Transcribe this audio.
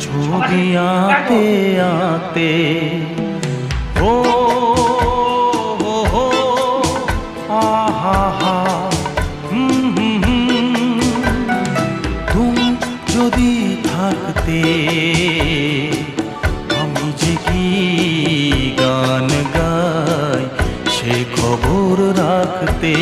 ছবি আঁকতে আঁকতে ও হো হো আহা হা তুমি যদি থাকতে আমি যে কি গান গাই সে খবর রাখতে